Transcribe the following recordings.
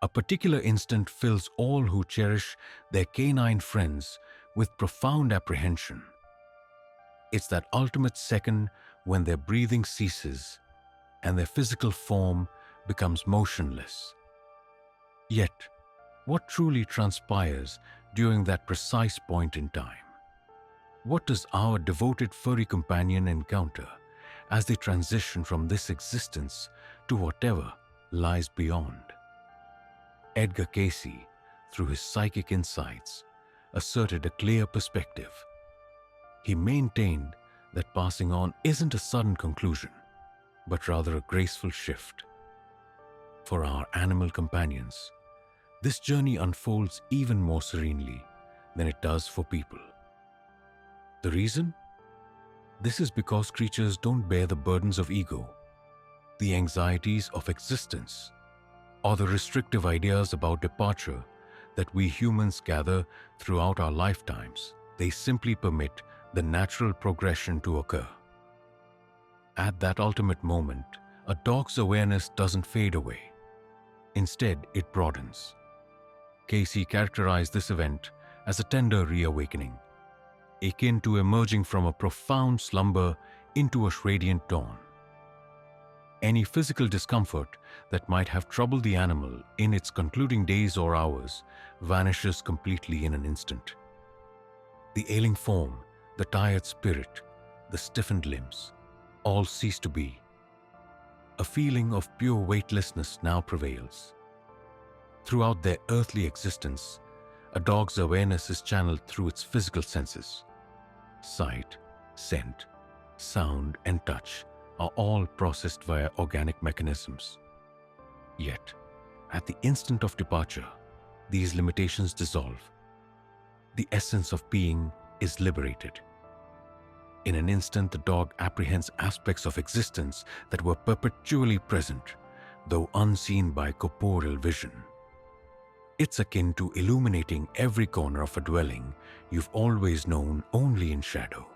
A particular instant fills all who cherish their canine friends with profound apprehension. It's that ultimate second when their breathing ceases and their physical form becomes motionless. Yet, what truly transpires during that precise point in time? What does our devoted furry companion encounter as they transition from this existence to whatever lies beyond? Edgar Cayce, through his psychic insights, asserted a clear perspective. He maintained that passing on isn't a sudden conclusion, but rather a graceful shift. For our animal companions, this journey unfolds even more serenely than it does for people. The reason? This is because creatures don't bear the burdens of ego, the anxieties of existence, or the restrictive ideas about departure that we humans gather throughout our lifetimes. They simply permit the natural progression to occur. At that ultimate moment, a dog's awareness doesn't fade away. Instead, it broadens. Cayce characterized this event as a tender reawakening, akin to emerging from a profound slumber into a radiant dawn. Any physical discomfort that might have troubled the animal in its concluding days or hours vanishes completely in an instant. The ailing form, the tired spirit, the stiffened limbs, all cease to be. A feeling of pure weightlessness now prevails. Throughout their earthly existence, a dog's awareness is channeled through its physical senses. Sight, scent, sound, and touch are all processed via organic mechanisms. Yet, at the instant of departure, these limitations dissolve. The essence of being is liberated. In an instant, the dog apprehends aspects of existence that were perpetually present, though unseen by corporeal vision. It's akin to illuminating every corner of a dwelling you've always known only in shadow.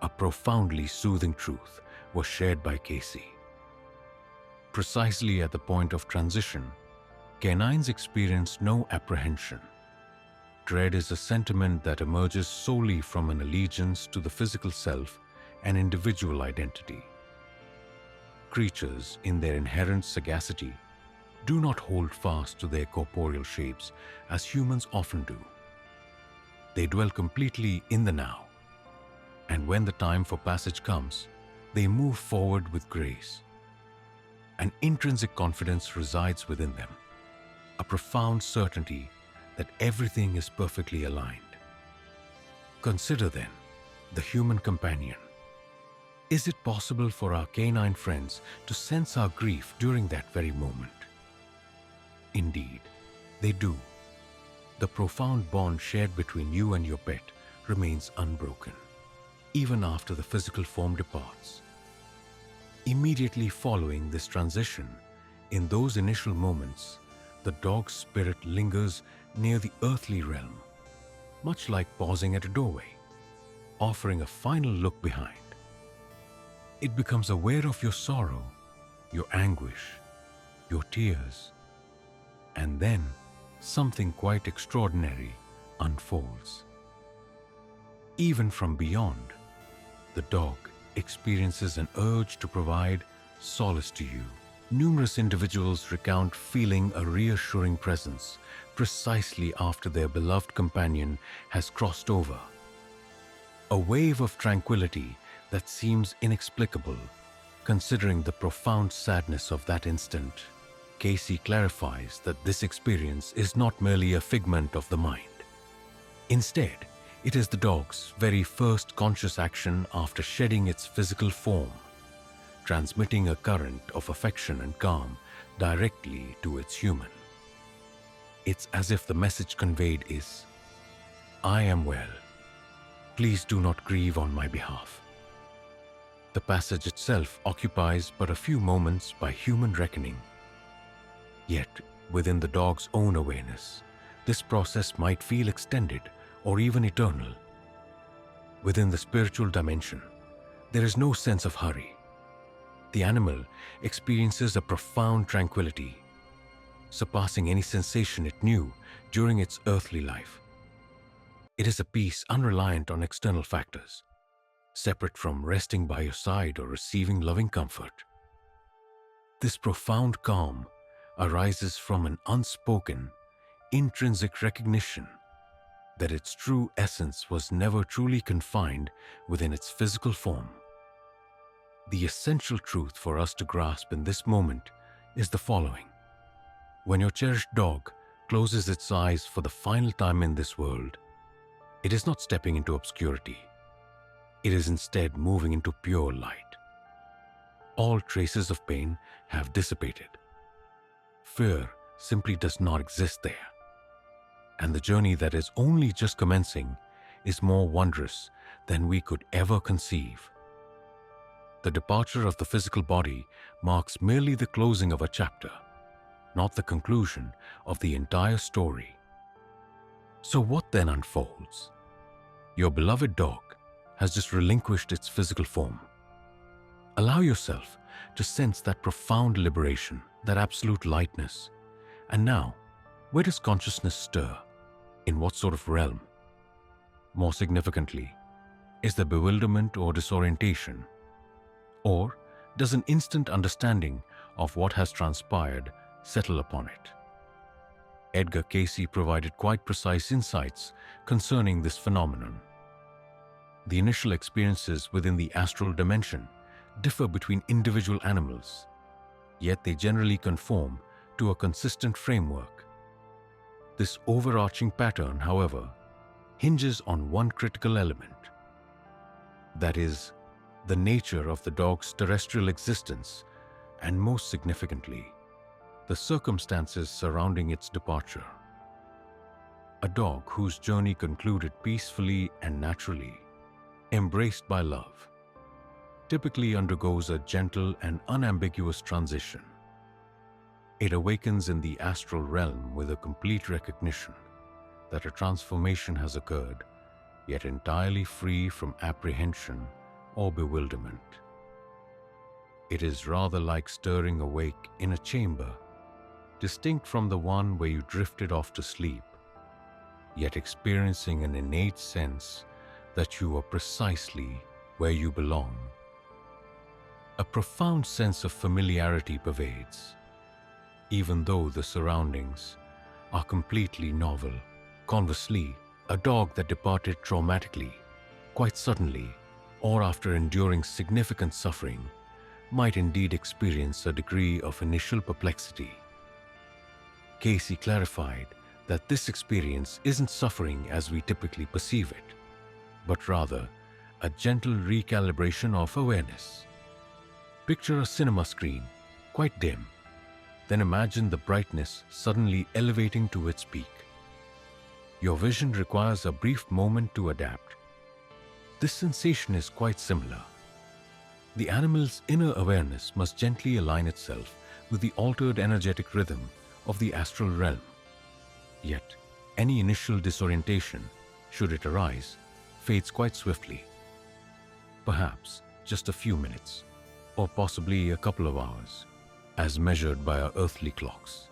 A profoundly soothing truth was shared by Cayce. Precisely at the point of transition, canines experience no apprehension. Dread is a sentiment that emerges solely from an allegiance to the physical self and individual identity. Creatures, in their inherent sagacity, do not hold fast to their corporeal shapes as humans often do. They dwell completely in the now, and when the time for passage comes, they move forward with grace. An intrinsic confidence resides within them, a profound certainty that everything is perfectly aligned. Consider then the human companion. Is it possible for our canine friends to sense our grief during that very moment? Indeed, they do. The profound bond shared between you and your pet remains unbroken, even after the physical form departs. Immediately following this transition, in those initial moments, the dog's spirit lingers near the earthly realm, much like pausing at a doorway, offering a final look behind. It becomes aware of your sorrow, your anguish, your tears, and then something quite extraordinary unfolds. Even from beyond, the dog experiences an urge to provide solace to you. Numerous individuals recount feeling a reassuring presence precisely after their beloved companion has crossed over. A wave of tranquility that seems inexplicable, considering the profound sadness of that instant. Cayce clarifies that this experience is not merely a figment of the mind. Instead, it is the dog's very first conscious action after shedding its physical form, transmitting a current of affection and calm directly to its human. It's as if the message conveyed is, "I am well. Please do not grieve on my behalf." The passage itself occupies but a few moments by human reckoning. Yet, within the dog's own awareness, this process might feel extended or even eternal. Within the spiritual dimension, there is no sense of hurry. The animal experiences a profound tranquility. surpassing any sensation it knew during its earthly life. It is a peace unreliant on external factors, separate from resting by your side or receiving loving comfort. This profound calm arises from an unspoken, intrinsic recognition that its true essence was never truly confined within its physical form. The essential truth for us to grasp in this moment is the following. When your cherished dog closes its eyes for the final time in this world, it is not stepping into obscurity. It is instead moving into pure light. All traces of pain have dissipated. Fear simply does not exist there. And the journey that is only just commencing is more wondrous than we could ever conceive. The departure of the physical body marks merely the closing of a chapter, not the conclusion of the entire story. So what then unfolds? Your beloved dog has just relinquished its physical form. Allow yourself to sense that profound liberation, that absolute lightness. And now, where does consciousness stir? In what sort of realm? More significantly, is there bewilderment or disorientation? Or does an instant understanding of what has transpired settle upon it? Edgar Cayce provided quite precise insights concerning this phenomenon. The initial experiences within the astral dimension differ between individual animals, yet they generally conform to a consistent framework. This overarching pattern, however, hinges on one critical element. That is, the nature of the dog's terrestrial existence, and most significantly, the circumstances surrounding its departure. A dog whose journey concluded peacefully and naturally, embraced by love, typically undergoes a gentle and unambiguous transition. It awakens in the astral realm with a complete recognition that a transformation has occurred, yet entirely free from apprehension or bewilderment. It is rather like stirring awake in a chamber, distinct from the one where you drifted off to sleep, yet experiencing an innate sense that you are precisely where you belong. A profound sense of familiarity pervades, even though the surroundings are completely novel. Conversely, a dog that departed traumatically, quite suddenly, or after enduring significant suffering, might indeed experience a degree of initial perplexity. Cayce clarified that this experience isn't suffering as we typically perceive it, but rather a gentle recalibration of awareness. Picture a cinema screen, quite dim. Then imagine the brightness suddenly elevating to its peak. Your vision requires a brief moment to adapt. This sensation is quite similar. The animal's inner awareness must gently align itself with the altered energetic rhythm of the astral realm. Yet, any initial disorientation, should it arise, fades quite swiftly. Perhaps just a few minutes, or possibly a couple of hours, as measured by our earthly clocks.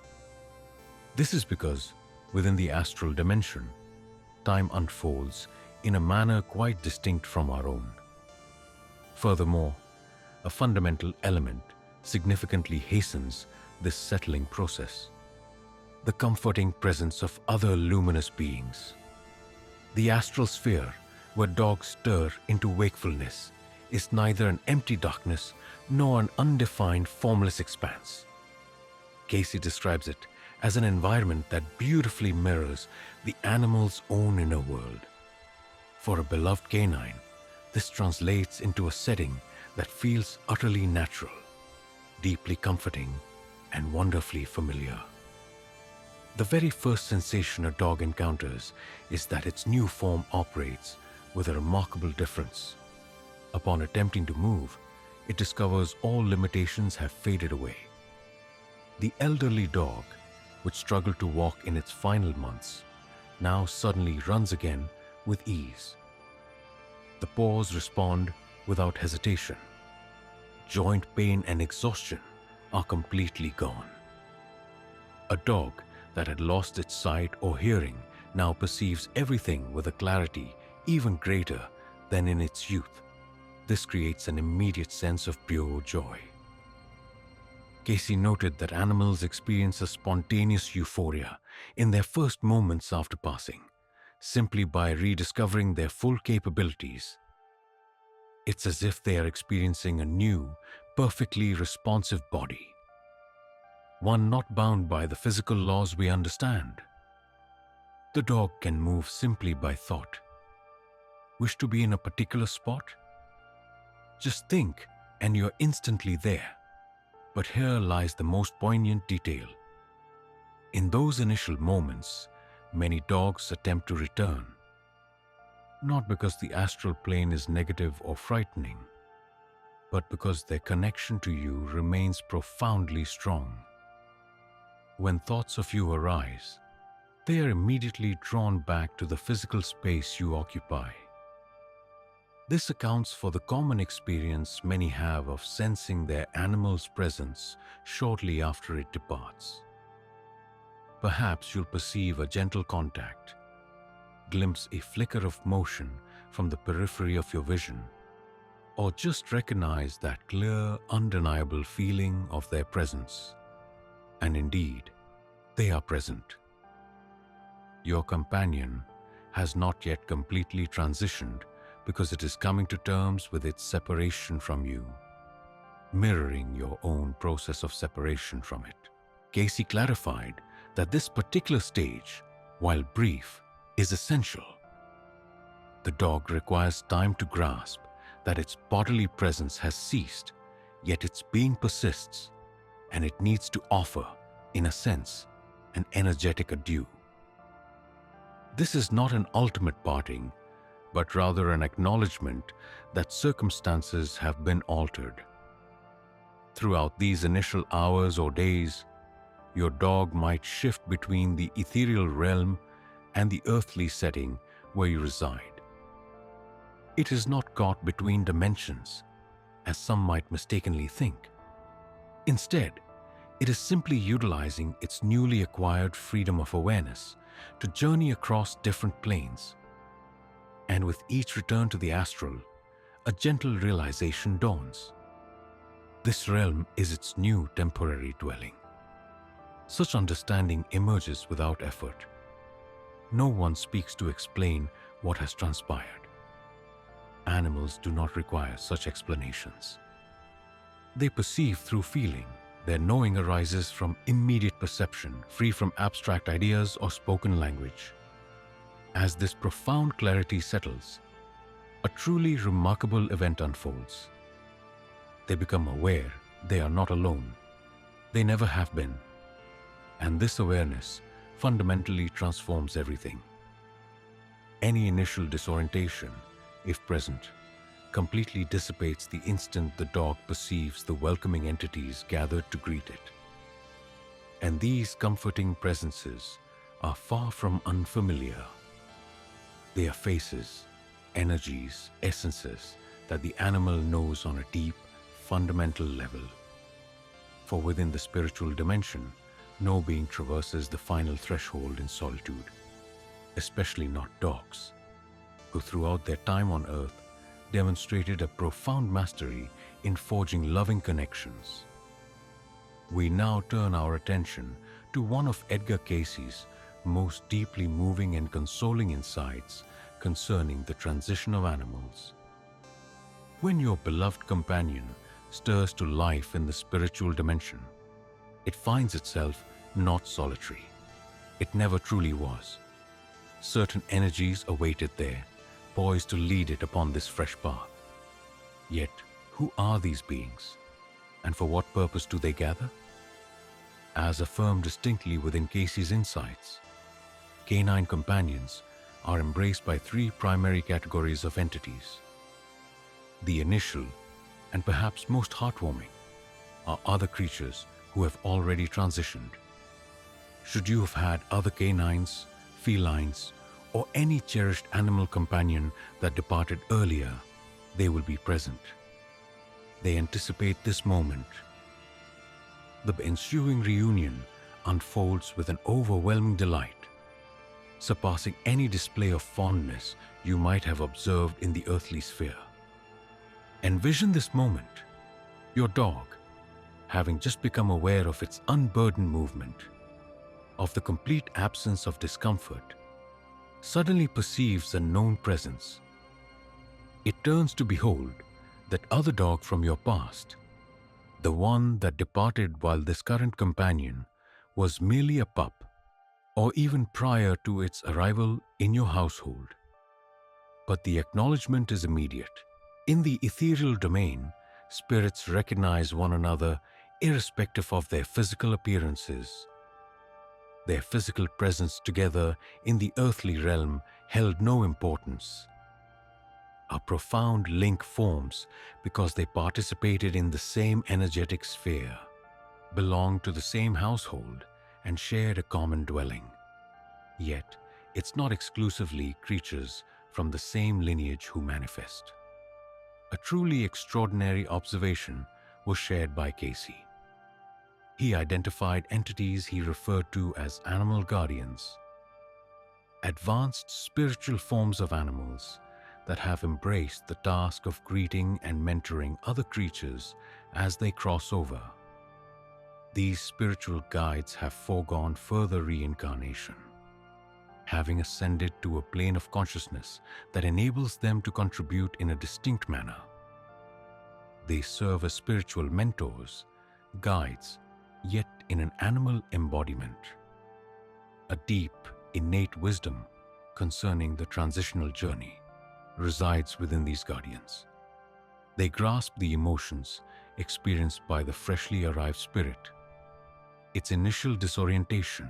This is because, within the astral dimension, time unfolds in a manner quite distinct from our own. Furthermore, a fundamental element significantly hastens this settling process: the comforting presence of other luminous beings. The astral sphere, where dogs stir into wakefulness, is neither an empty darkness nor an undefined, formless expanse. Cayce describes it as an environment that beautifully mirrors the animal's own inner world. For a beloved canine, this translates into a setting that feels utterly natural, deeply comforting, and wonderfully familiar. The very first sensation a dog encounters is that its new form operates with a remarkable difference. Upon attempting to move, it discovers all limitations have faded away. The elderly dog, which struggled to walk in its final months, now suddenly runs again with ease. The paws respond without hesitation. Joint pain and exhaustion are completely gone. A dog that had lost its sight or hearing now perceives everything with a clarity even greater than in its youth. This creates an immediate sense of pure joy. Cayce noted that animals experience a spontaneous euphoria in their first moments after passing, simply by rediscovering their full capabilities. It's as if they are experiencing a new, perfectly responsive body, one not bound by the physical laws we understand. The dog can move simply by thought. Wish to be in a particular spot? Just think and you're instantly there. But here lies the most poignant detail. In those initial moments, many dogs attempt to return, not because the astral plane is negative or frightening, but because their connection to you remains profoundly strong. When thoughts of you arise, they are immediately drawn back to the physical space you occupy. This accounts for the common experience many have of sensing their animal's presence shortly after it departs. Perhaps you'll perceive a gentle contact, glimpse a flicker of motion from the periphery of your vision, or just recognize that clear, undeniable feeling of their presence. And indeed, they are present. Your companion has not yet completely transitioned because it is coming to terms with its separation from you, mirroring your own process of separation from it. Cayce clarified that this particular stage, while brief, is essential. The dog requires time to grasp that its bodily presence has ceased, yet its being persists, and it needs to offer, in a sense, an energetic adieu. This is not an ultimate parting, but rather an acknowledgement that circumstances have been altered. Throughout these initial hours or days, your dog might shift between the ethereal realm and the earthly setting where you reside. It is not caught between dimensions, as some might mistakenly think. Instead, it is simply utilizing its newly acquired freedom of awareness to journey across different planes. And with each return to the astral, a gentle realization dawns. This realm is its new temporary dwelling. Such understanding emerges without effort. No one speaks to explain what has transpired. Animals do not require such explanations. They perceive through feeling. Their knowing arises from immediate perception, free from abstract ideas or spoken language. As this profound clarity settles, a truly remarkable event unfolds. They become aware they are not alone. They never have been. And this awareness fundamentally transforms everything. Any initial disorientation, if present, completely dissipates the instant the dog perceives the welcoming entities gathered to greet it. And these comforting presences are far from unfamiliar. They are faces, energies, essences that the animal knows on a deep, fundamental level. For within the spiritual dimension, no being traverses the final threshold in solitude, especially not dogs, who throughout their time on earth demonstrated a profound mastery in forging loving connections. We now turn our attention to one of Edgar Cayce's most deeply moving and consoling insights concerning the transition of animals. When your beloved companion stirs to life in the spiritual dimension, it finds itself not solitary. It never truly was. Certain energies await it there, poised to lead it upon this fresh path. Yet, who are these beings? And for what purpose do they gather? As affirmed distinctly within Cayce's insights, canine companions are embraced by three primary categories of entities. The initial, and perhaps most heartwarming, are other creatures who have already transitioned. Should you have had other canines, felines, or any cherished animal companion that departed earlier, they will be present. They anticipate this moment. The ensuing reunion unfolds with an overwhelming delight, surpassing any display of fondness you might have observed in the earthly sphere. Envision this moment: your dog, having just become aware of its unburdened movement, of the complete absence of discomfort, suddenly perceives a known presence. It turns to behold that other dog from your past, the one that departed while this current companion was merely a pup, or even prior to its arrival in your household. But the acknowledgement is immediate. In the ethereal domain, spirits recognize one another irrespective of their physical appearances. Their physical presence together in the earthly realm held no importance. A profound link forms because they participated in the same energetic sphere, belonged to the same household, and shared a common dwelling. Yet, it's not exclusively creatures from the same lineage who manifest. A truly extraordinary observation was shared by Cayce. He identified entities he referred to as animal guardians, advanced spiritual forms of animals that have embraced the task of greeting and mentoring other creatures as they cross over. These spiritual guides have foregone further reincarnation, having ascended to a plane of consciousness that enables them to contribute in a distinct manner. They serve as spiritual mentors, guides, yet in an animal embodiment. A deep, innate wisdom concerning the transitional journey resides within these guardians. They grasp the emotions experienced by the freshly arrived spirit, its initial disorientation,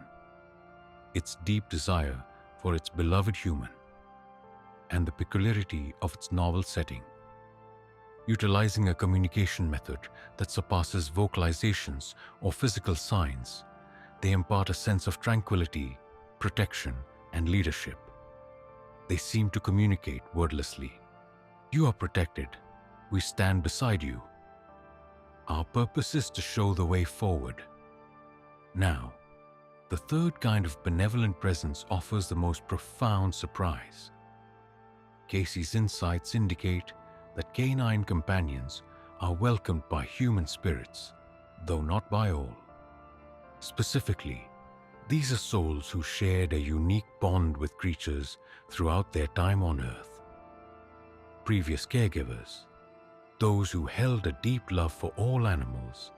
its deep desire for its beloved human, and the peculiarity of its novel setting. Utilizing a communication method that surpasses vocalizations or physical signs, they impart a sense of tranquility, protection, and leadership. They seem to communicate wordlessly. You are protected. We stand beside you. Our purpose is to show the way forward. Now, the third kind of benevolent presence offers the most profound surprise. Cayce's insights indicate that canine companions are welcomed by human spirits, though not by all. Specifically, these are souls who shared a unique bond with creatures throughout their time on Earth. Previous caregivers, those who held a deep love for all animals,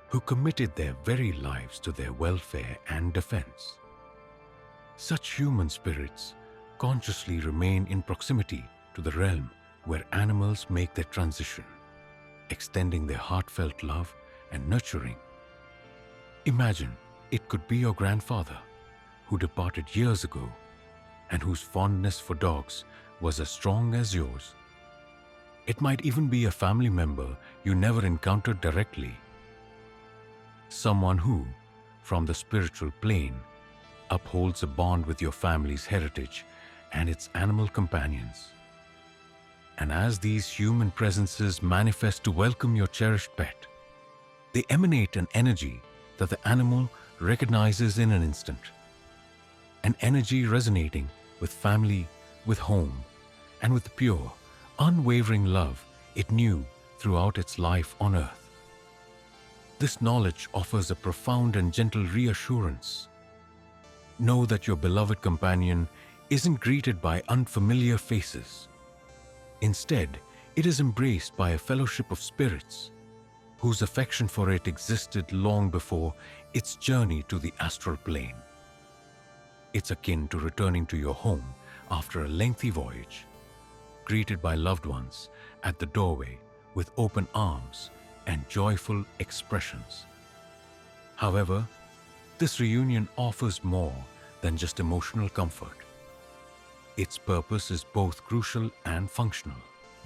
who committed their very lives to their welfare and defense. Such human spirits consciously remain in proximity to the realm where animals make their transition, extending their heartfelt love and nurturing. Imagine it could be your grandfather who departed years ago and whose fondness for dogs was as strong as yours. It might even be a family member you never encountered directly. Someone who, from the spiritual plane, upholds a bond with your family's heritage and its animal companions. And as these human presences manifest to welcome your cherished pet, they emanate an energy that the animal recognizes in an instant. An energy resonating with family, with home, and with the pure, unwavering love it knew throughout its life on Earth. This knowledge offers a profound and gentle reassurance. Know that your beloved companion isn't greeted by unfamiliar faces. Instead, it is embraced by a fellowship of spirits whose affection for it existed long before its journey to the astral plane. It's akin to returning to your home after a lengthy voyage, greeted by loved ones at the doorway with open arms and joyful expressions. However, this reunion offers more than just emotional comfort. Its purpose is both crucial and functional.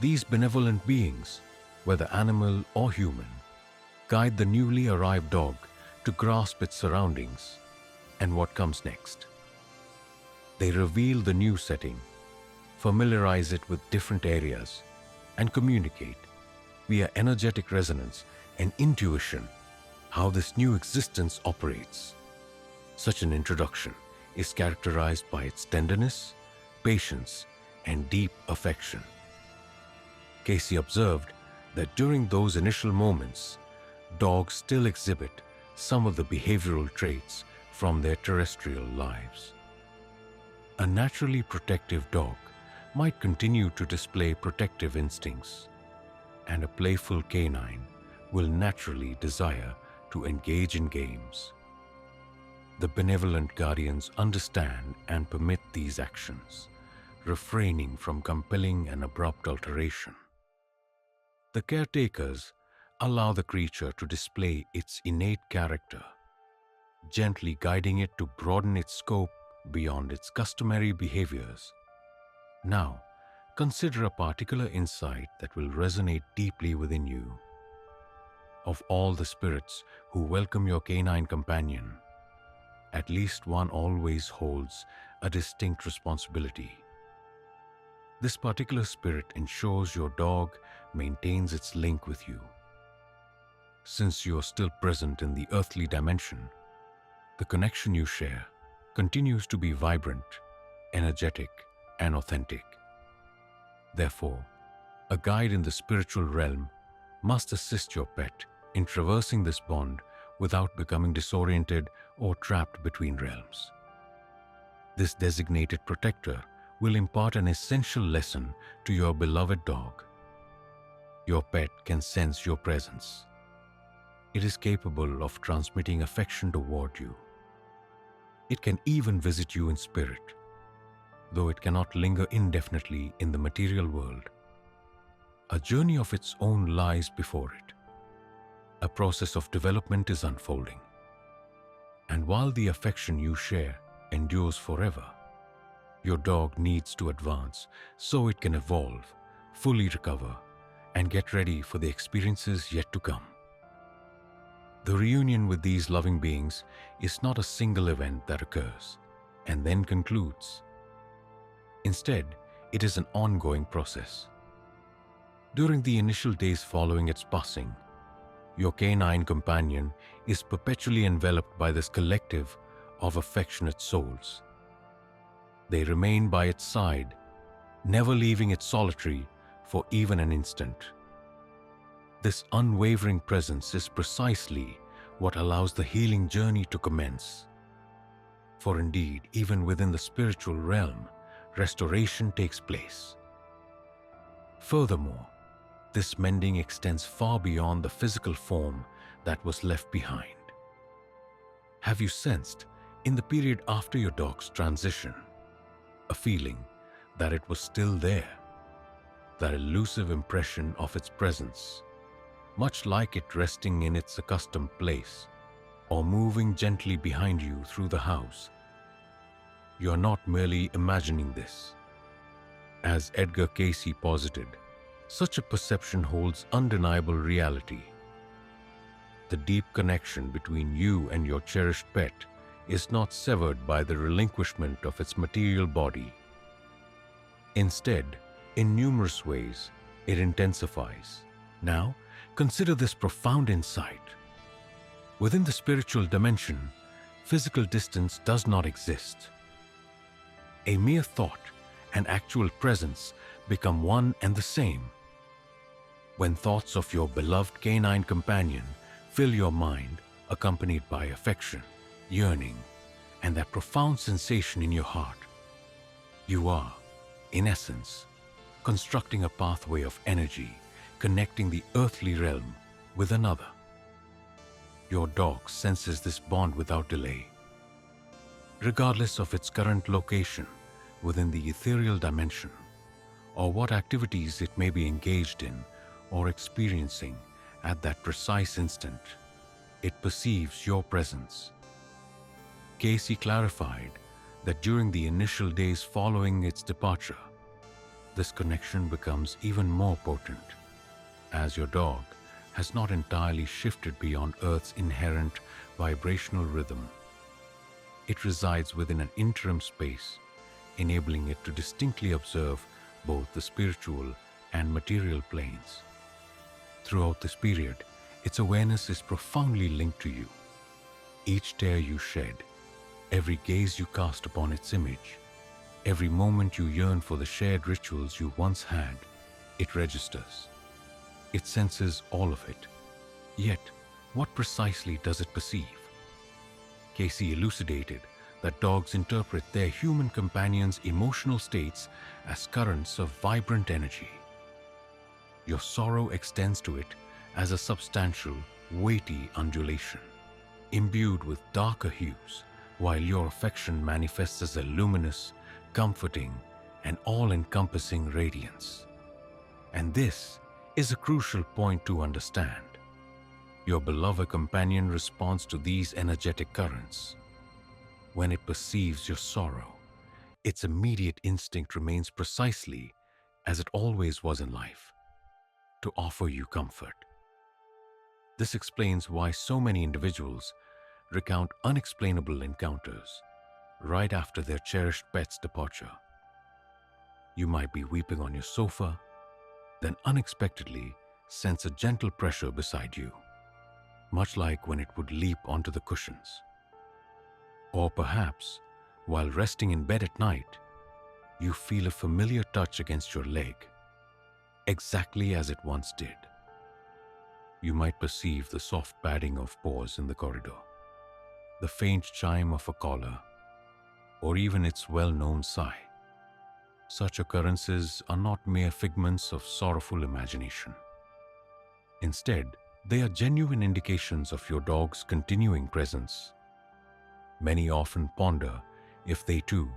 These benevolent beings, whether animal or human, guide the newly arrived dog to grasp its surroundings and what comes next. They reveal the new setting, familiarize it with different areas, and communicate via energetic resonance and intuition how this new existence operates. Such an introduction is characterized by its tenderness, patience, and deep affection. Cayce observed that during those initial moments, dogs still exhibit some of the behavioral traits from their terrestrial lives. A naturally protective dog might continue to display protective instincts, and a playful canine will naturally desire to engage in games. The benevolent guardians understand and permit these actions, refraining from compelling an abrupt alteration. The caretakers allow the creature to display its innate character, gently guiding it to broaden its scope beyond its customary behaviors. Now, consider a particular insight that will resonate deeply within you. Of all the spirits who welcome your canine companion, at least one always holds a distinct responsibility. This particular spirit ensures your dog maintains its link with you. Since you are still present in the earthly dimension, the connection you share continues to be vibrant, energetic, and authentic. Therefore, a guide in the spiritual realm must assist your pet in traversing this bond without becoming disoriented or trapped between realms. This designated protector will impart an essential lesson to your beloved dog. Your pet can sense your presence. It is capable of transmitting affection toward you. It can even visit you in spirit, though it cannot linger indefinitely in the material world. A journey of its own lies before it. A process of development is unfolding. And while the affection you share endures forever, your dog needs to advance so it can evolve, fully recover, and get ready for the experiences yet to come. The reunion with these loving beings is not a single event that occurs and then concludes. Instead, it is an ongoing process. During the initial days following its passing, your canine companion is perpetually enveloped by this collective of affectionate souls. They remain by its side, never leaving it solitary for even an instant. This unwavering presence is precisely what allows the healing journey to commence. For indeed, even within the spiritual realm, restoration takes place. Furthermore, this mending extends far beyond the physical form that was left behind. Have you sensed, in the period after your dog's transition, a feeling that it was still there, that elusive impression of its presence, much like it resting in its accustomed place or moving gently behind you through the house? You are not merely imagining this. As Edgar Cayce posited, such a perception holds undeniable reality. The deep connection between you and your cherished pet is not severed by the relinquishment of its material body. Instead, in numerous ways, it intensifies. Now, consider this profound insight. Within the spiritual dimension, physical distance does not exist. A mere thought and actual presence become one and the same. When thoughts of your beloved canine companion fill your mind, accompanied by affection, yearning, and that profound sensation in your heart, you are, in essence, constructing a pathway of energy connecting the earthly realm with another. Your dog senses this bond without delay. Regardless of its current location within the ethereal dimension, or what activities it may be engaged in or experiencing at that precise instant, it perceives your presence. Cayce clarified that during the initial days following its departure, this connection becomes even more potent, as your dog has not entirely shifted beyond Earth's inherent vibrational rhythm. It resides within an interim space, enabling it to distinctly observe both the spiritual and material planes. Throughout this period, its awareness is profoundly linked to you. Each tear you shed, Every gaze you cast upon its image, every moment you yearn for the shared rituals you once had, it registers. It senses all of it. Yet, what precisely does it perceive? Cayce elucidated that dogs interpret their human companions' emotional states as currents of vibrant energy. Your sorrow extends to it as a substantial, weighty undulation, imbued with darker hues, while your affection manifests as a luminous, comforting, and all-encompassing radiance. And this is a crucial point to understand. Your beloved companion responds to these energetic currents. When it perceives your sorrow, its immediate instinct remains precisely as it always was in life, to offer you comfort. This explains why so many individuals recount unexplainable encounters right after their cherished pet's departure. You might be weeping on your sofa, then unexpectedly sense a gentle pressure beside you, much like when it would leap onto the cushions. Or perhaps, while resting in bed at night, you feel a familiar touch against your leg, exactly as it once did. You might perceive the soft padding of paws in the corridor, the faint chime of a collar, or even its well-known sigh. Such occurrences are not mere figments of sorrowful imagination. Instead, they are genuine indications of your dog's continuing presence. Many often ponder if they too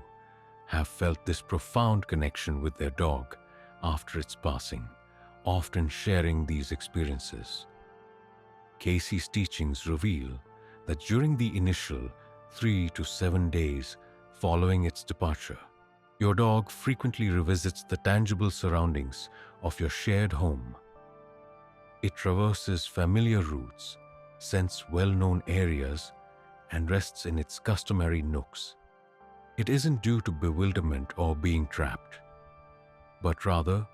have felt this profound connection with their dog after its passing, often sharing these experiences. Cayce's teachings reveal that during the initial 3 to 7 days following its departure, your dog frequently revisits the tangible surroundings of your shared home. It traverses familiar routes, scents well-known areas, and rests in its customary nooks. It isn't due to bewilderment or being trapped, but rather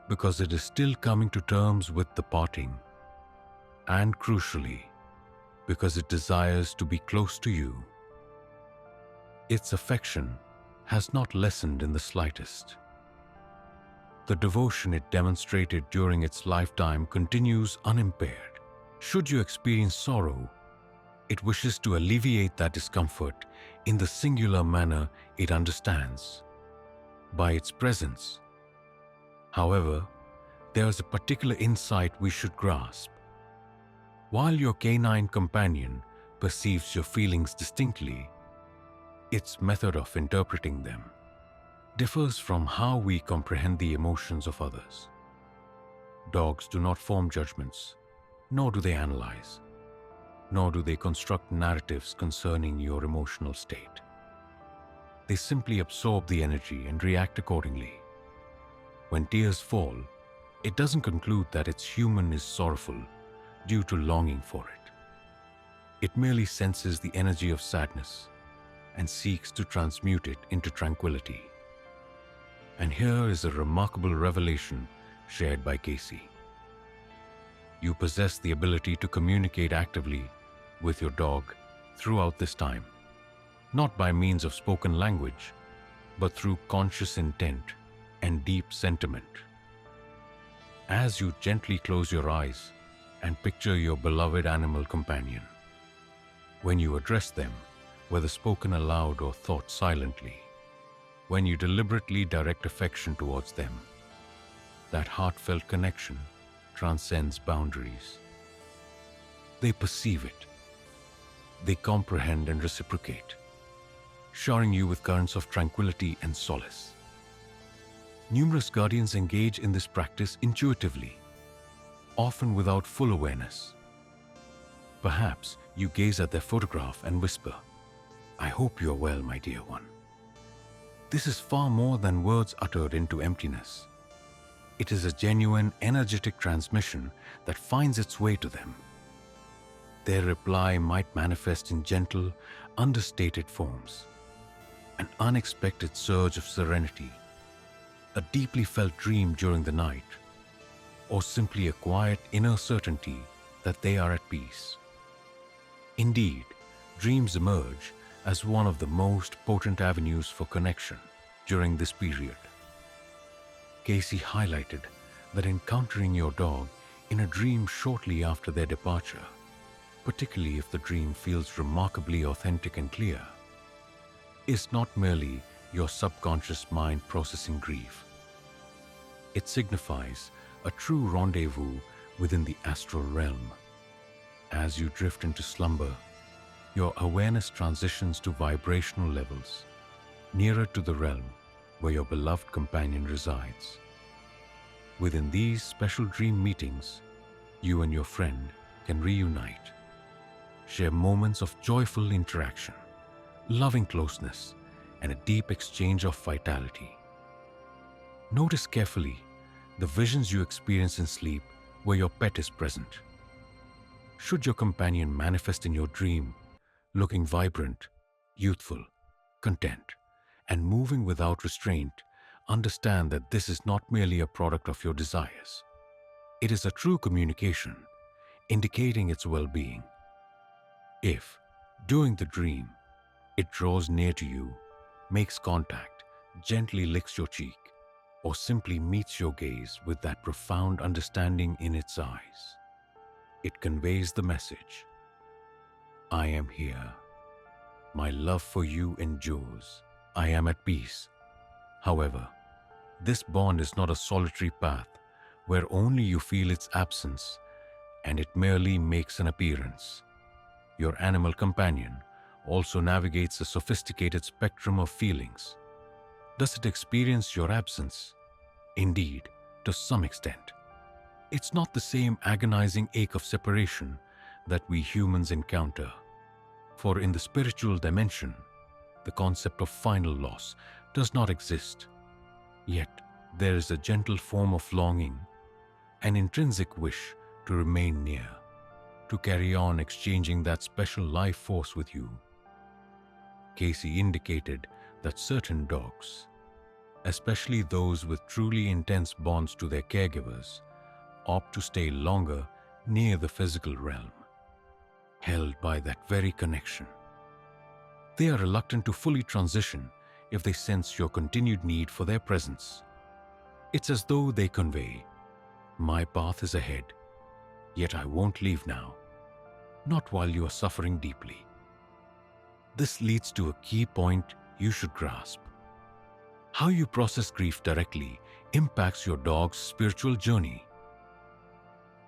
because it is still coming to terms with the parting, and crucially, because it desires to be close to you. Its affection has not lessened in the slightest. The devotion it demonstrated during its lifetime continues unimpaired. Should you experience sorrow, it wishes to alleviate that discomfort in the singular manner it understands, by its presence. However, there is a particular insight we should grasp. While your canine companion perceives your feelings distinctly, its method of interpreting them differs from how we comprehend the emotions of others. Dogs do not form judgments, nor do they analyze, nor do they construct narratives concerning your emotional state. They simply absorb the energy and react accordingly. When tears fall, it doesn't conclude that its human is sorrowful due to longing for it. It merely senses the energy of sadness and seeks to transmute it into tranquility. And here is a remarkable revelation shared by Cayce. You possess the ability to communicate actively with your dog throughout this time, not by means of spoken language, but through conscious intent and deep sentiment. As you gently close your eyes and picture your beloved animal companion, when you address them, whether spoken aloud or thought silently, when you deliberately direct affection towards them, that heartfelt connection transcends boundaries. They perceive it. They comprehend and reciprocate, showering you with currents of tranquility and solace. Numerous guardians engage in this practice intuitively, often without full awareness. Perhaps you gaze at their photograph and whisper, "I hope you are well, my dear one." This is far more than words uttered into emptiness. It is a genuine, energetic transmission that finds its way to them. Their reply might manifest in gentle, understated forms: an unexpected surge of serenity, a deeply felt dream during the night, or simply a quiet inner certainty that they are at peace. Indeed, dreams emerge as one of the most potent avenues for connection during this period. Cayce highlighted that encountering your dog in a dream shortly after their departure, particularly if the dream feels remarkably authentic and clear, is not merely your subconscious mind processing grief. It signifies a true rendezvous within the astral realm. As you drift into slumber, your awareness transitions to vibrational levels nearer to the realm where your beloved companion resides. Within these special dream meetings, you and your friend can reunite, share moments of joyful interaction, loving closeness, and a deep exchange of vitality. Notice carefully the visions you experience in sleep where your pet is present. Should your companion manifest in your dream, looking vibrant, youthful, content, and moving without restraint, understand that this is not merely a product of your desires. It is a true communication, indicating its well-being. If, during the dream, it draws near to you, makes contact, gently licks your cheek, or simply meets your gaze with that profound understanding in its eyes, it conveys the message: I am here. My love for you endures. I am at peace. However, this bond is not a solitary path where only you feel its absence and it merely makes an appearance. Your animal companion also navigates a sophisticated spectrum of feelings. Does it experience your absence? Indeed, to some extent. It's not the same agonizing ache of separation that we humans encounter. For in the spiritual dimension, the concept of final loss does not exist. Yet, there is a gentle form of longing, an intrinsic wish to remain near, to carry on exchanging that special life force with you. Cayce indicated that certain dogs, especially those with truly intense bonds to their caregivers, opt to stay longer near the physical realm, held by that very connection. They are reluctant to fully transition if they sense your continued need for their presence. It's as though they convey, my path is ahead, yet I won't leave now, not while you are suffering deeply. This leads to a key point you should grasp. How you process grief directly impacts your dog's spiritual journey.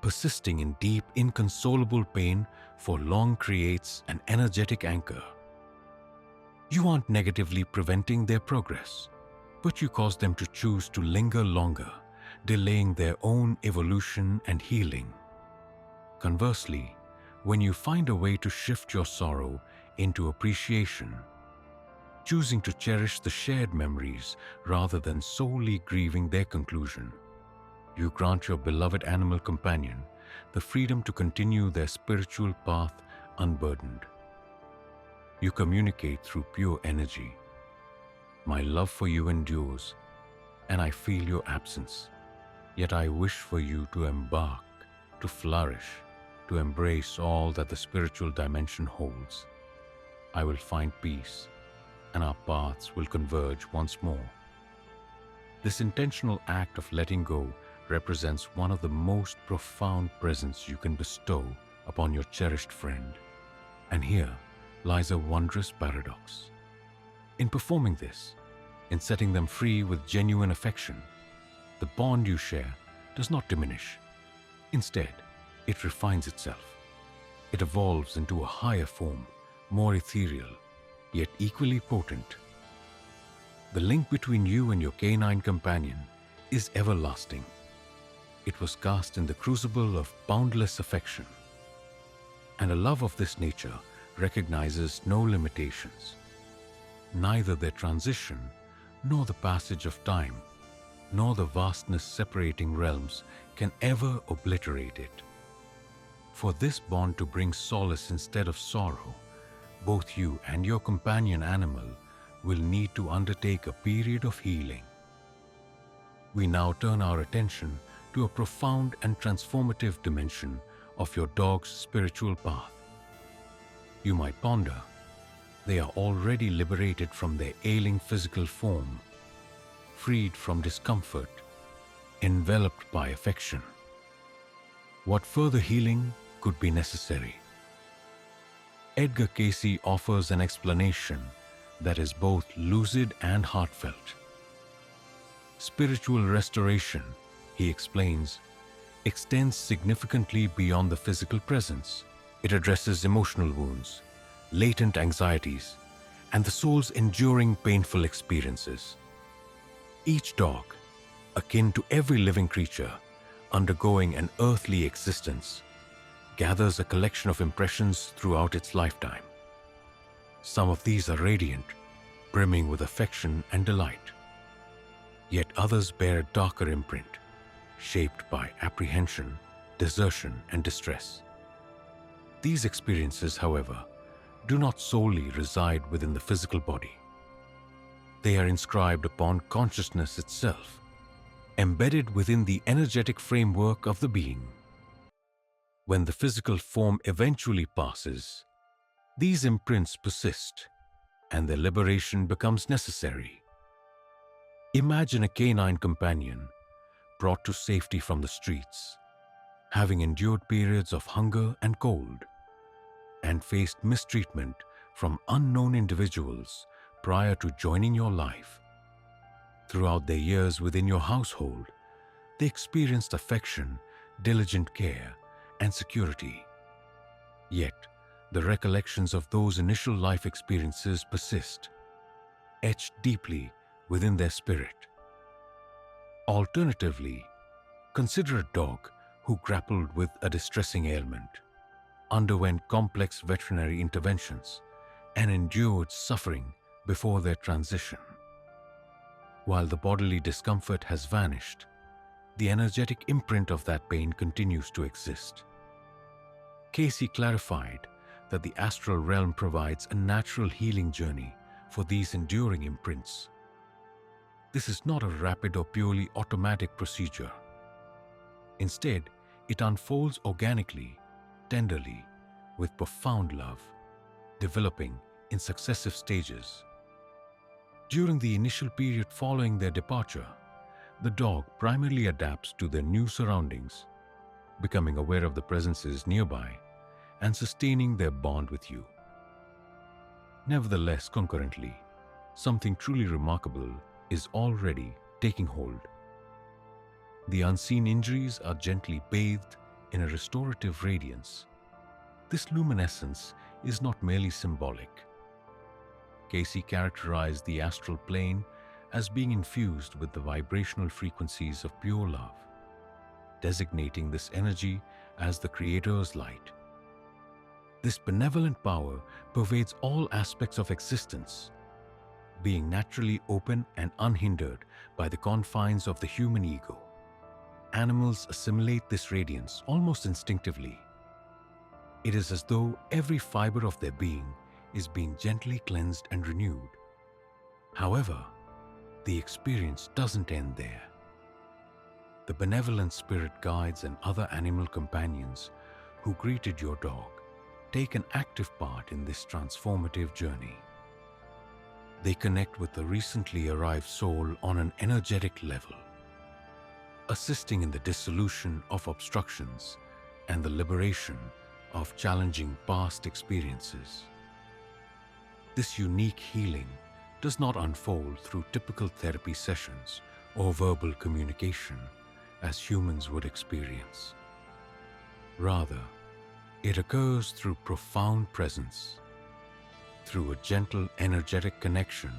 Persisting in deep, inconsolable pain for long creates an energetic anchor. You aren't negatively preventing their progress, but you cause them to choose to linger longer, delaying their own evolution and healing. Conversely, when you find a way to shift your sorrow into appreciation, choosing to cherish the shared memories rather than solely grieving their conclusion, you grant your beloved animal companion the freedom to continue their spiritual path unburdened. You communicate through pure energy. My love for you endures, and I feel your absence. Yet I wish for you to embark, to flourish, to embrace all that the spiritual dimension holds. I will find peace, and our paths will converge once more. This intentional act of letting go represents one of the most profound presents you can bestow upon your cherished friend. And here lies a wondrous paradox. In performing this, in setting them free with genuine affection, the bond you share does not diminish. Instead, it refines itself. It evolves into a higher form, more ethereal, yet equally potent. The link between you and your canine companion is everlasting. It was cast in the crucible of boundless affection. And a love of this nature recognizes no limitations. Neither their transition, nor the passage of time, nor the vastness separating realms can ever obliterate it. For this bond to bring solace instead of sorrow, both you and your companion animal will need to undertake a period of healing. We now turn our attention to a profound and transformative dimension of your dog's spiritual path. You might ponder, They are already liberated from their ailing physical form, freed from discomfort, enveloped by affection. What further healing could be necessary? Edgar Cayce offers an explanation that is both lucid and heartfelt. Spiritual restoration, he explains, extends significantly beyond the physical presence. It addresses emotional wounds, latent anxieties, and the soul's enduring painful experiences. Each dog, akin to every living creature undergoing an earthly existence, gathers a collection of impressions throughout its lifetime. Some of these are radiant, brimming with affection and delight. Yet others bear a darker imprint, shaped by apprehension, desertion, and distress. These experiences, however, do not solely reside within the physical body. They are inscribed upon consciousness itself, embedded within the energetic framework of the being. When the physical form eventually passes, these imprints persist, and their liberation becomes necessary. Imagine a canine companion brought to safety from the streets, having endured periods of hunger and cold, and faced mistreatment from unknown individuals prior to joining your life. Throughout their years within your household, they experienced affection, diligent care, and security. Yet, the recollections of those initial life experiences persist, etched deeply within their spirit. Alternatively, consider a dog who grappled with a distressing ailment, underwent complex veterinary interventions, and endured suffering before their transition. While the bodily discomfort has vanished, the energetic imprint of that pain continues to exist. Cayce clarified that the astral realm provides a natural healing journey for these enduring imprints. This is not a rapid or purely automatic procedure. Instead, it unfolds organically, tenderly, with profound love, developing in successive stages. During the initial period following their departure, the dog primarily adapts to their new surroundings, becoming aware of the presences nearby and sustaining their bond with you. Nevertheless, concurrently, something truly remarkable is already taking hold. The unseen injuries are gently bathed in a restorative radiance. This luminescence is not merely symbolic. Cayce characterized the astral plane as being infused with the vibrational frequencies of pure love, designating this energy as the Creator's light. This benevolent power pervades all aspects of existence, being naturally open and unhindered by the confines of the human ego. Animals assimilate this radiance almost instinctively. It is as though every fiber of their being is being gently cleansed and renewed. However, the experience doesn't end there. The benevolent spirit guides and other animal companions who greeted your dog take an active part in this transformative journey. They connect with the recently arrived soul on an energetic level, assisting in the dissolution of obstructions and the liberation of challenging past experiences. This unique healing does not unfold through typical therapy sessions or verbal communication as humans would experience. Rather, it occurs through profound presence, through a gentle energetic connection,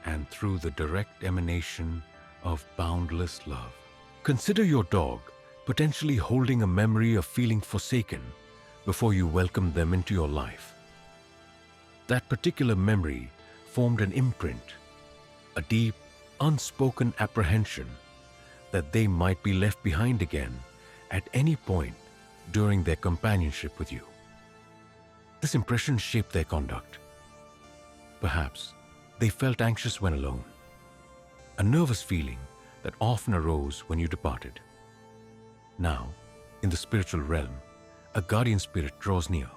and through the direct emanation of boundless love. Consider your dog potentially holding a memory of feeling forsaken before you welcome them into your life. That particular memory formed an imprint, a deep, unspoken apprehension that they might be left behind again at any point during their companionship with you. This impression shaped their conduct. Perhaps they felt anxious when alone, a nervous feeling that often arose when you departed. Now, in the spiritual realm, a guardian spirit draws near,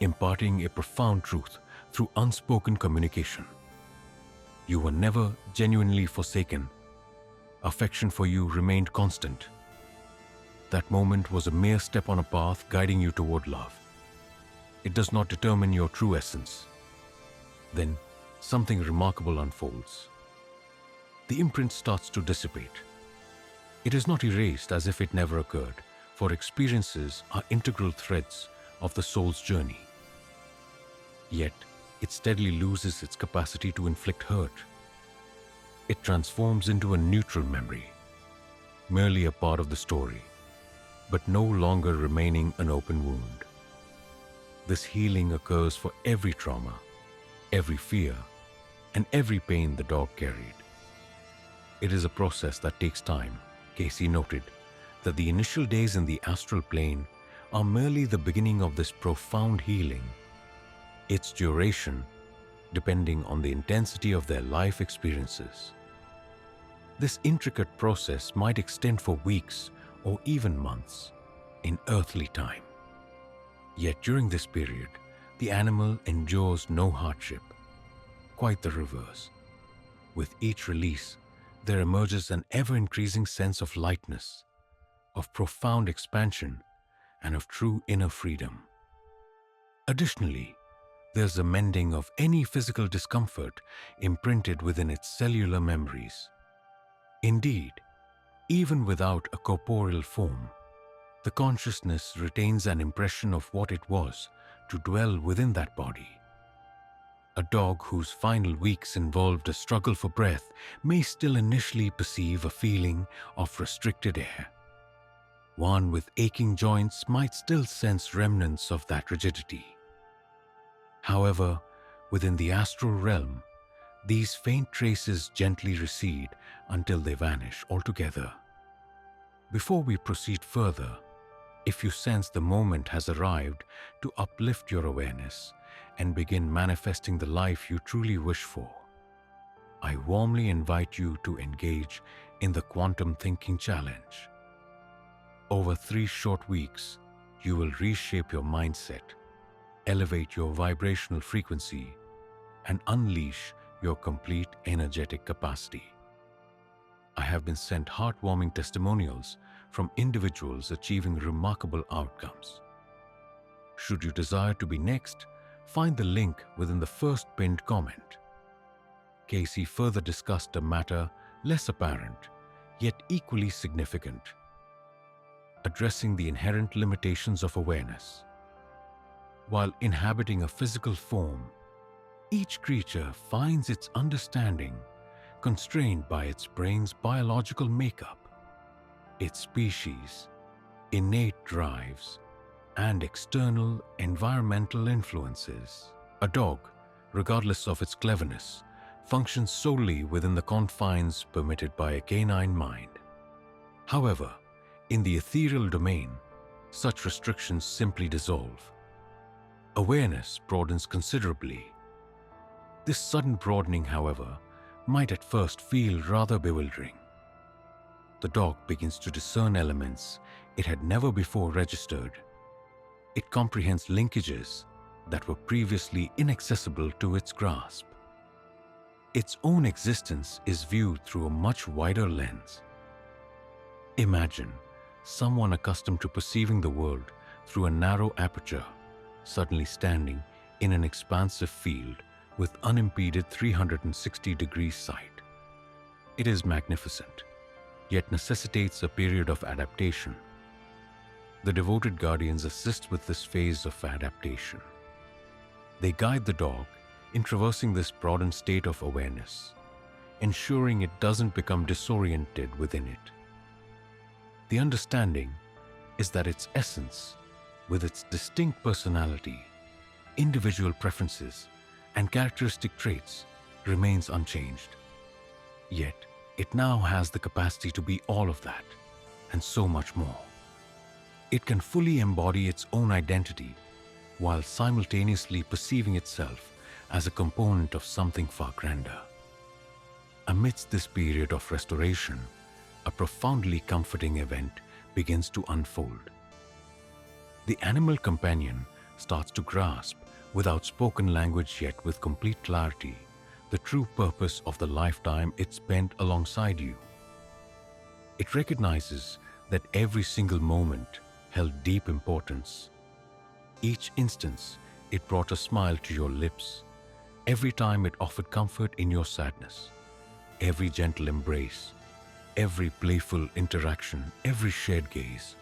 imparting a profound truth through unspoken communication. You were never genuinely forsaken. Affection for you remained constant. That moment was a mere step on a path guiding you toward love. It does not determine your true essence. Then, something remarkable unfolds. The imprint starts to dissipate. It is not erased as if it never occurred, for experiences are integral threads of the soul's journey. Yet, it steadily loses its capacity to inflict hurt. It transforms into a neutral memory, merely a part of the story, but no longer remaining an open wound. This healing occurs for every trauma, every fear, and every pain the dog carried. It is a process that takes time. Cayce noted that the initial days in the astral plane are merely the beginning of this profound healing. Its duration depending on the intensity of their life experiences. This intricate process might extend for weeks or even months in earthly time. Yet during this period, the animal endures no hardship. Quite the reverse. With each release, there emerges an ever-increasing sense of lightness, of profound expansion, and of true inner freedom. Additionally, there's a mending of any physical discomfort imprinted within its cellular memories. Indeed, even without a corporeal form, the consciousness retains an impression of what it was to dwell within that body. A dog whose final weeks involved a struggle for breath may still initially perceive a feeling of restricted air. One with aching joints might still sense remnants of that rigidity. However, within the astral realm, these faint traces gently recede until they vanish altogether. Before we proceed further, if you sense the moment has arrived to uplift your awareness and begin manifesting the life you truly wish for, I warmly invite you to engage in the Quantum Thinking Challenge. Over 3 short weeks, you will reshape your mindset, elevate your vibrational frequency, and unleash your complete energetic capacity. I have been sent heartwarming testimonials from individuals achieving remarkable outcomes. Should you desire to be next, find the link within the first pinned comment. Cayce further discussed a matter less apparent, yet equally significant: addressing the inherent limitations of awareness. While inhabiting a physical form, each creature finds its understanding constrained by its brain's biological makeup, its species, innate drives, and external environmental influences. A dog, regardless of its cleverness, functions solely within the confines permitted by a canine mind. However, in the ethereal domain, such restrictions simply dissolve. Awareness broadens considerably. This sudden broadening, however, might at first feel rather bewildering. The dog begins to discern elements it had never before registered. It comprehends linkages that were previously inaccessible to its grasp. Its own existence is viewed through a much wider lens. Imagine someone accustomed to perceiving the world through a narrow aperture suddenly standing in an expansive field with unimpeded 360-degree sight. It is magnificent, yet necessitates a period of adaptation. The devoted guardians assist with this phase of adaptation. They guide the dog in traversing this broadened state of awareness, ensuring it doesn't become disoriented within it. The understanding is that its essence, with its distinct personality, individual preferences, and characteristic traits, remains unchanged. Yet, it now has the capacity to be all of that, and so much more. It can fully embody its own identity, while simultaneously perceiving itself as a component of something far grander. Amidst this period of restoration, a profoundly comforting event begins to unfold. The animal companion starts to grasp, without spoken language yet with complete clarity, the true purpose of the lifetime it spent alongside you. It recognizes that every single moment held deep importance. Each instance, it brought a smile to your lips. Every time it offered comfort in your sadness. Every gentle embrace, every playful interaction, every shared gaze,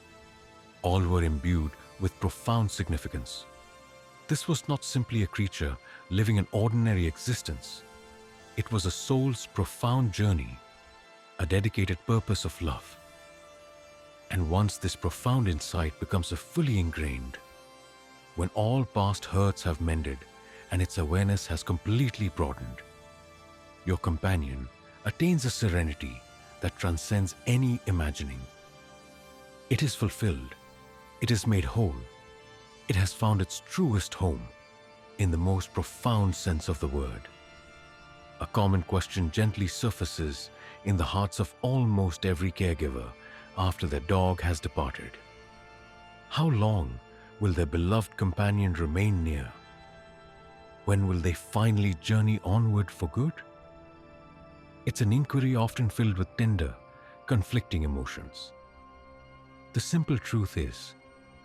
all were imbued with profound significance. This was not simply a creature living an ordinary existence. It was a soul's profound journey, a dedicated purpose of love. And once this profound insight becomes a fully ingrained, when all past hurts have mended and its awareness has completely broadened, your companion attains a serenity that transcends any imagining. It is fulfilled, it is made whole, it has found its truest home in the most profound sense of the word. A common question gently surfaces in the hearts of almost every caregiver after their dog has departed. How long will their beloved companion remain near? When will they finally journey onward for good? It's an inquiry often filled with tender, conflicting emotions. The simple truth is,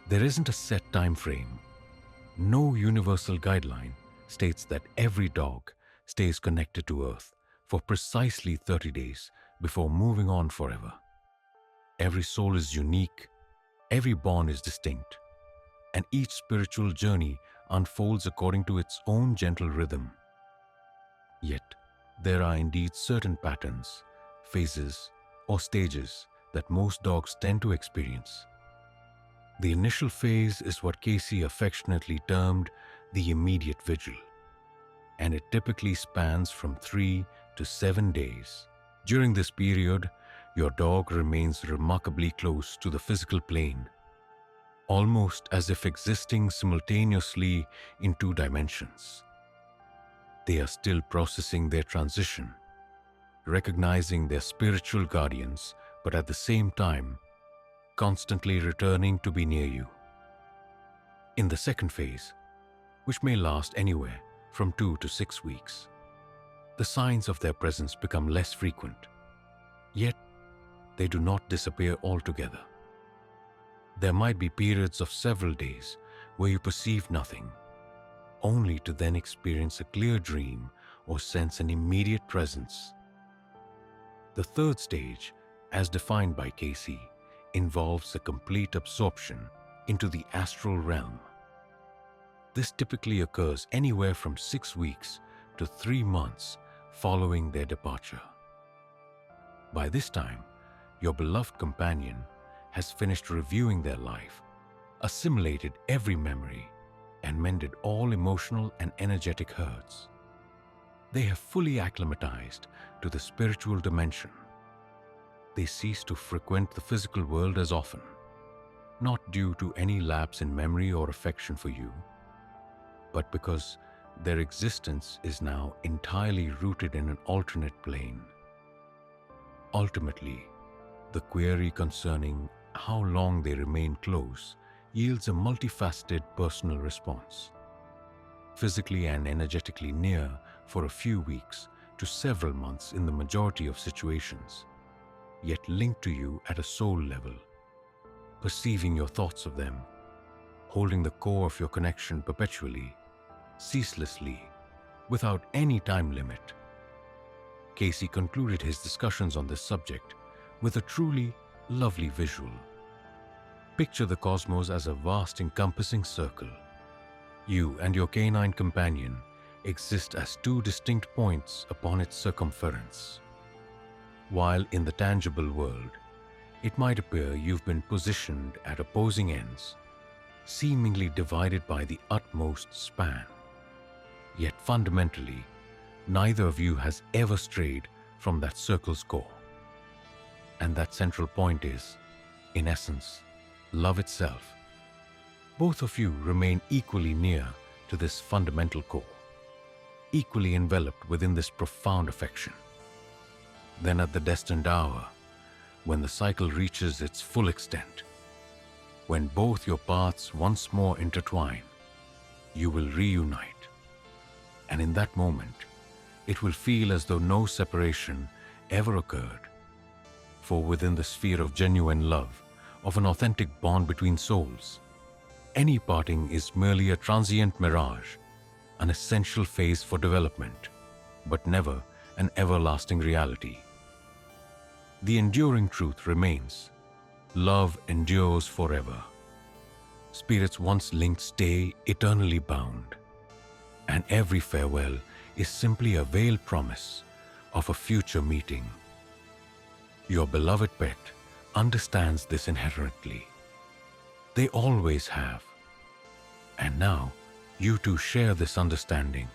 there isn't a set time frame. No universal guideline states that every dog stays connected to Earth for precisely 30 days before moving on forever. Every soul is unique, every bond is distinct, and each spiritual journey unfolds according to its own gentle rhythm. Yet, there are indeed certain patterns, phases, or stages that most dogs tend to experience. The initial phase is what Cayce affectionately termed the immediate vigil, and it typically spans from 3 to 7 days. During this period, your dog remains remarkably close to the physical plane, almost as if existing simultaneously in 2 dimensions. They are still processing their transition, recognizing their spiritual guardians, but at the same time, constantly returning to be near you. In the second phase, which may last anywhere from 2 to 6 weeks, the signs of their presence become less frequent, yet they do not disappear altogether. There might be periods of several days where you perceive nothing, only to then experience a clear dream or sense an immediate presence. The third stage, as defined by Cayce, involves a complete absorption into the astral realm. This typically occurs anywhere from 6 weeks to 3 months following their departure. By this time, your beloved companion has finished reviewing their life, assimilated every memory, and mended all emotional and energetic hurts. They have fully acclimatized to the spiritual dimension. They cease to frequent the physical world as often, not due to any lapse in memory or affection for you, but because their existence is now entirely rooted in an alternate plane. Ultimately, the query concerning how long they remain close yields a multifaceted personal response. Physically and energetically near for a few weeks to several months in the majority of situations, yet linked to you at a soul level, perceiving your thoughts of them, holding the core of your connection perpetually, ceaselessly, without any time limit. Cayce concluded his discussions on this subject with a truly lovely visual. Picture the cosmos as a vast encompassing circle. You and your canine companion exist as 2 distinct points upon its circumference. While in the tangible world, it might appear you've been positioned at opposing ends, seemingly divided by the utmost span. Yet fundamentally, neither of you has ever strayed from that circle's core. And that central point is, in essence, love itself. Both of you remain equally near to this fundamental core, equally enveloped within this profound affection. Then at the destined hour, when the cycle reaches its full extent, when both your paths once more intertwine, you will reunite. And in that moment, it will feel as though no separation ever occurred. For within the sphere of genuine love, of an authentic bond between souls, any parting is merely a transient mirage, an essential phase for development, but never an everlasting reality. The enduring truth remains: love endures forever. Spirits once linked stay eternally bound, and every farewell is simply a veiled promise of a future meeting. Your beloved pet understands this inherently. They always have. And now, you two share this understanding